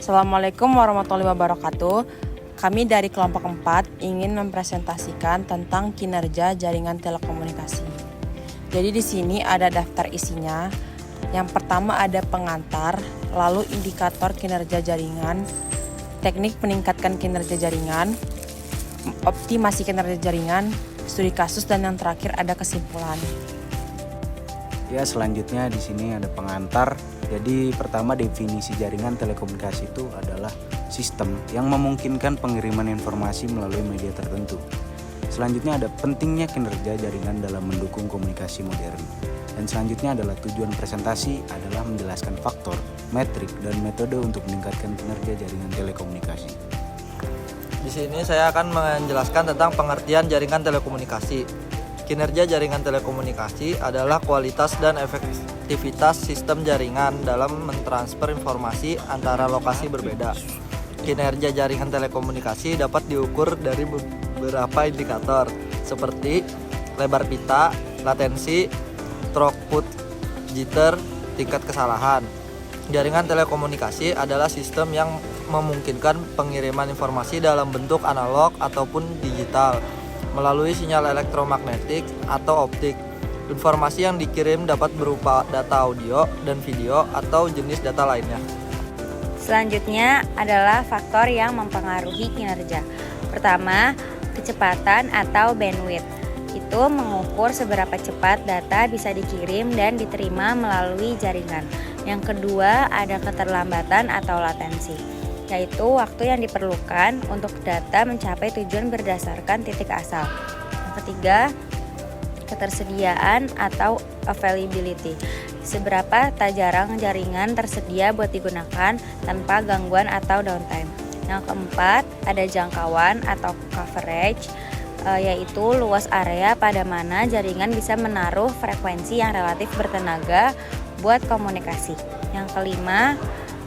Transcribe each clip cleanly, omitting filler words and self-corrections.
Assalamualaikum warahmatullahi wabarakatuh. Kami dari kelompok 4 ingin mempresentasikan tentang kinerja jaringan telekomunikasi. Jadi di sini ada daftar isinya. Yang pertama ada pengantar, lalu indikator kinerja jaringan, teknik meningkatkan kinerja jaringan, optimasi kinerja jaringan, studi kasus, dan yang terakhir ada kesimpulan. Ya, selanjutnya di sini ada pengantar. Jadi pertama, definisi jaringan telekomunikasi itu adalah sistem yang memungkinkan pengiriman informasi melalui media tertentu. Selanjutnya ada pentingnya kinerja jaringan dalam mendukung komunikasi modern. Dan selanjutnya adalah tujuan presentasi adalah menjelaskan faktor, metrik, dan metode untuk meningkatkan kinerja jaringan telekomunikasi. Di sini saya akan menjelaskan tentang pengertian jaringan telekomunikasi. Kinerja jaringan telekomunikasi adalah kualitas dan efektivitas sistem jaringan dalam mentransfer informasi antara lokasi berbeda. Kinerja jaringan telekomunikasi dapat diukur dari beberapa indikator seperti lebar pita, latensi, throughput, jitter, tingkat kesalahan. Jaringan telekomunikasi adalah sistem yang memungkinkan pengiriman informasi dalam bentuk analog ataupun digital melalui sinyal elektromagnetik atau optik. Informasi yang dikirim dapat berupa data audio dan video atau jenis data lainnya. Selanjutnya adalah faktor yang mempengaruhi kinerja. Pertama, kecepatan atau bandwidth. Itu mengukur seberapa cepat data bisa dikirim dan diterima melalui jaringan. Yang kedua, ada keterlambatan atau latensi, yaitu waktu yang diperlukan untuk data mencapai tujuan berdasarkan titik asal. Yang ketiga, ketersediaan atau availability. Seberapa tak jarang jaringan tersedia buat digunakan tanpa gangguan atau downtime. Yang keempat, ada jangkauan atau coverage, yaitu luas area pada mana jaringan bisa menaruh frekuensi yang relatif bertenaga buat komunikasi. Yang kelima,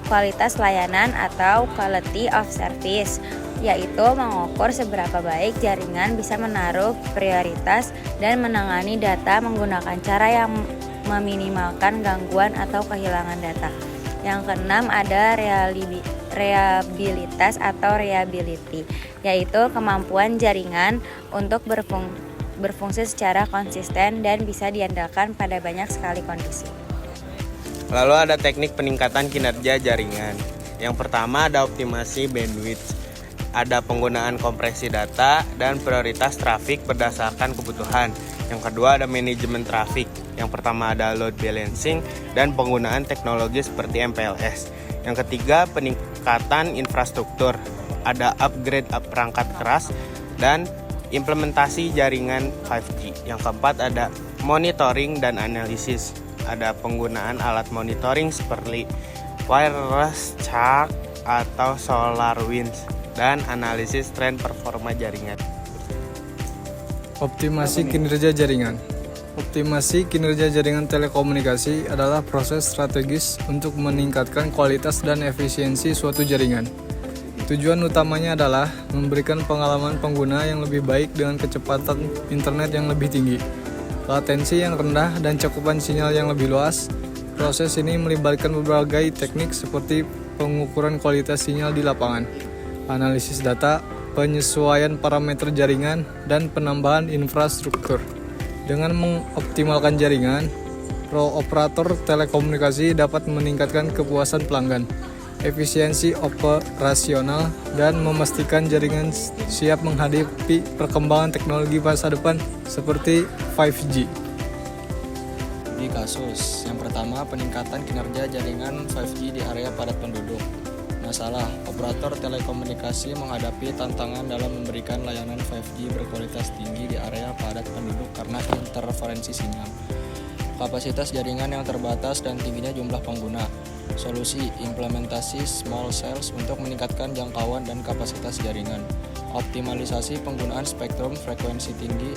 kualitas layanan atau quality of service, yaitu mengukur seberapa baik jaringan bisa menaruh prioritas dan menangani data menggunakan cara yang meminimalkan gangguan atau kehilangan data. Yang keenam ada reliabilitas atau reliability, yaitu kemampuan jaringan untuk berfungsi secara konsisten dan bisa diandalkan pada banyak sekali kondisi. Lalu ada teknik peningkatan kinerja jaringan. Yang pertama ada optimasi bandwidth. Ada penggunaan kompresi data dan prioritas trafik berdasarkan kebutuhan. Yang kedua ada manajemen trafik. Yang pertama ada load balancing dan penggunaan teknologi seperti MPLS. Yang ketiga peningkatan infrastruktur. Ada upgrade perangkat keras dan implementasi jaringan 5G. Yang keempat ada monitoring dan analisis. Ada penggunaan alat monitoring seperti wireless chart atau SolarWinds dan analisis tren performa jaringan. Optimasi kinerja jaringan. Optimasi kinerja jaringan telekomunikasi adalah proses strategis untuk meningkatkan kualitas dan efisiensi suatu jaringan. Tujuan utamanya adalah memberikan pengalaman pengguna yang lebih baik dengan kecepatan internet yang lebih tinggi, latensi yang rendah, dan cakupan sinyal yang lebih luas. Proses ini melibatkan berbagai teknik seperti pengukuran kualitas sinyal di lapangan, analisis data, penyesuaian parameter jaringan, dan penambahan infrastruktur. Dengan mengoptimalkan jaringan, operator telekomunikasi dapat meningkatkan kepuasan pelanggan, efisiensi operasional, dan memastikan jaringan siap menghadapi perkembangan teknologi masa depan seperti 5G. Di kasus yang pertama, peningkatan kinerja jaringan 5G di area padat penduduk. Masalah, operator telekomunikasi menghadapi tantangan dalam memberikan layanan 5G berkualitas tinggi di area padat penduduk karena interferensi sinyal, kapasitas jaringan yang terbatas, dan tingginya jumlah pengguna. Solusi, implementasi small cells untuk meningkatkan jangkauan dan kapasitas jaringan. Optimalisasi penggunaan spektrum frekuensi tinggi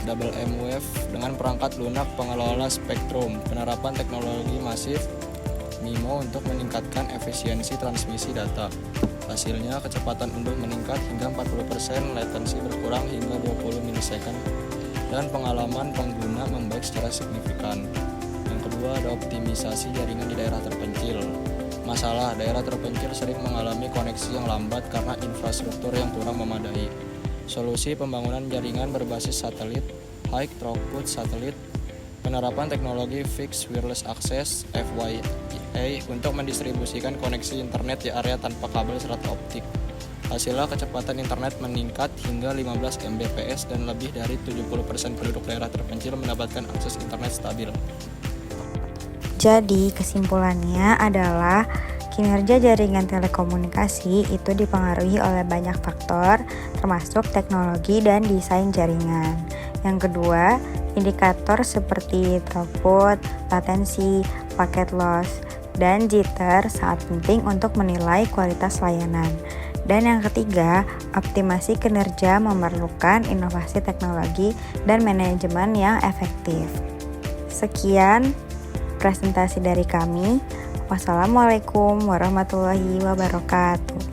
WMWave dengan perangkat lunak pengelola spektrum. Penerapan teknologi masif MIMO untuk meningkatkan efisiensi transmisi data. Hasilnya, kecepatan unduh meningkat hingga 40%, latensi berkurang hingga 20 milisecond, dan pengalaman pengguna membaik secara signifikan. Yang kedua ada optimisasi jaringan di daerah terpencil. Masalah, daerah terpencil sering mengalami koneksi yang lambat karena infrastruktur yang kurang memadai. Solusi pembangunan jaringan berbasis satelit, high throughput satelit, penerapan teknologi Fixed Wireless Access (FWA) untuk mendistribusikan koneksi internet di area tanpa kabel serat optik. Hasilnya kecepatan internet meningkat hingga 15 Mbps dan lebih dari 70% penduduk daerah terpencil mendapatkan akses internet stabil. Jadi kesimpulannya adalah kinerja jaringan telekomunikasi itu dipengaruhi oleh banyak faktor termasuk teknologi dan desain jaringan. Yang kedua, indikator seperti throughput, latensi, packet loss, dan jitter sangat penting untuk menilai kualitas layanan. Dan yang ketiga, optimasi kinerja memerlukan inovasi teknologi dan manajemen yang efektif. Sekian presentasi dari kami. Wassalamualaikum warahmatullahi wabarakatuh.